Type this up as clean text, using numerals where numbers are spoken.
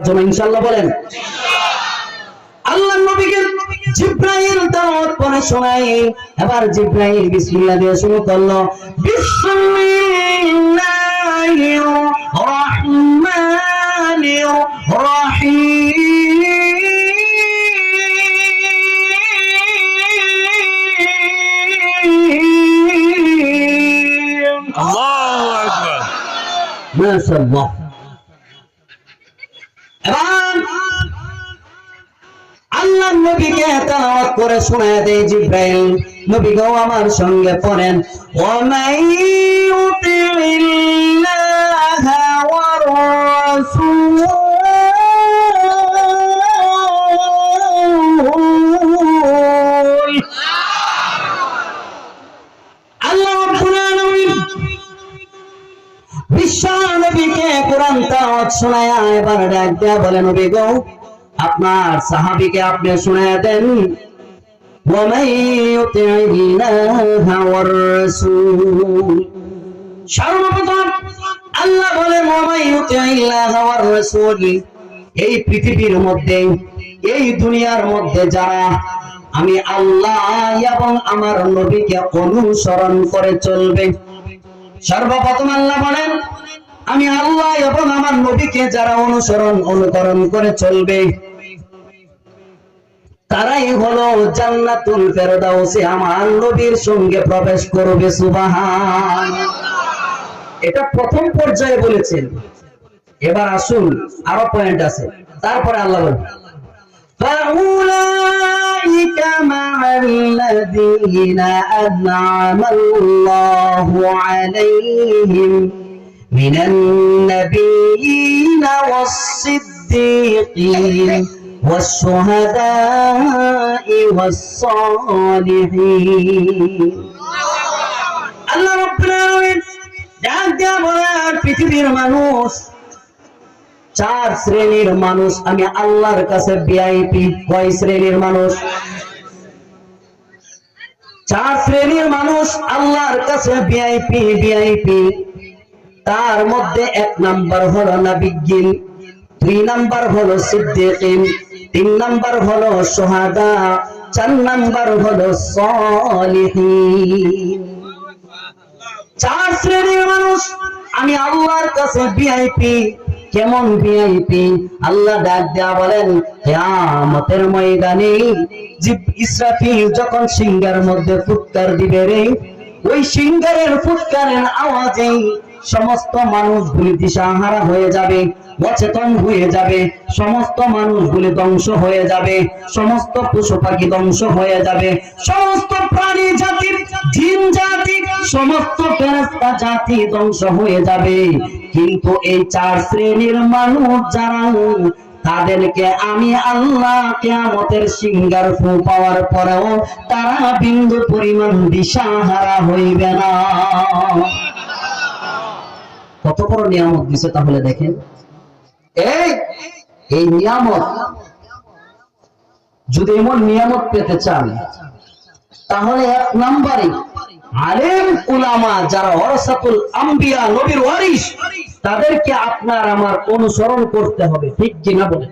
জন্য ইনশাআল্লাহ বলেন। আল্লাহ নবীকে জিব্রাইল দাওয়াত করে শোনায়। এবার জিব্রাইল বিসমিল্লাহ দিয়ে শুরু করলো, বিসমিল্লাহির রহমানির রহিম। আল্লাহু আকবার। মাশাআল্লাহ। এবার আল্লাহ নবীকে তেলাওয়াত করে শোনায় দেয় জিব্রাইল। নবী গো আমার সঙ্গে পড়েন, ওয়ামাইয়ুতিল্লাহা ওয়ার রাসূল আল্লাহ রাব্বুল আলামিন বিশ্ব নবীকে কোরআন তেলাওয়াত শোনায়। এবার ডাক দেয়া বলেন, নবী গো আপনার সাহাবীকে আপনি শুনায়া দেন, ওয়ামাইয়ুতিল্লাহা ওয়ার রাসূল। সর্বপ্রথম আল্লাহ বলেন ওয়ামাইয়ুতিল্লাহা ওয়ার রাসূল, এই পৃথিবীর মধ্যে এই দুনিয়ার মধ্যে যারা আমি আল্লাহ এবং আমার নবীকে অনুসরণ করে চলবে, সর্বপ্রথম আল্লাহ বলেন আমি আল্লাহ এবং আমার নবীকে যারা অনুকরণ করে চলবে তারাই হলো জান্নাতুল ফেরদাউসে আমার নবীর সঙ্গে প্রবেশ করবে। সুবহানাল্লাহ। এটা প্রথম পর্যায়ে বলেছেন। এবার আসুন আরো পয়েন্ট আছে, তারপরে আল্লাহ বলেন ফাউলাইকা মা'আল্লাযীনা আন'আমাল্লাহু আলাইহিম মিনান নাবিয়্যিনা ওয়াস-সিদ্দীকিন ওয়াশ-শুহাদা'i ওয়াস-সালিহিন। আল্লাহ রাব্বুল আলামিন ডাক দেয়া বলেন পৃথিবীর মানুষ, চার শ্রেণীর মানুষ আমি আল্লাহর কাছে ভিআইপি। কয় শ্রেণীর মানুষ? চার শ্রেণীর মানুষ আল্লাহর কাছে ভিআইপি। তার মধ্যে এক নাম্বার হলো নবিয়্যিন, দুই নাম্বার হলো সিদ্দীকিন, তিন নাম্বার হলো শুহাদা, চার নাম্বার হলো সালিহিন। চার শ্রেণীর মানুষ আমি আল্লাহর কাছে ভিআইপি। কেমন ভিআইপি? আল্লাহ ডাক দেয়া বলেন কিয়ামতের ময়দানে ইসরাফিল যখন সিংহার মধ্যে ফুৎকার দিবে রে, ওই সিংহারের ফুৎকারের আওয়াজে সমস্ত মানুষগুলি দিশাহারা হয়ে যাবে, অচেতন হয়ে যাবে, সমস্ত মানুষগুলি ধ্বংস হয়ে যাবে, সমস্ত পশু পাখি ধ্বংস হয়ে যাবে, সমস্ত প্রাণী জাতি, জিন জাতি, সমস্ত ফেরেশতা জাতি ধ্বংস হয়ে যাবে। কিন্তু এই চার শ্রেণীর মানুষ যারা, তাদেরকে আমি আল্লাহ কিয়ামতের সিংহার ফু পাওয়ার পরেও তারা বিন্দু পরিমাণ দিশাহারা হইবে না। কত বড় নিয়ামত দিছে তাহলে দেখেন। এই নিয়ামত, যদি এমন নিয়ামত পেতে চান তাহলে এক নম্বরে আলেম উলামা যারা ওয়ারাসাতুল আম্বিয়া, নবীর ওয়ারিস, তাদেরকে আপনার আমার অনুসরণ করতে হবে। ঠিক কিনা বলেন?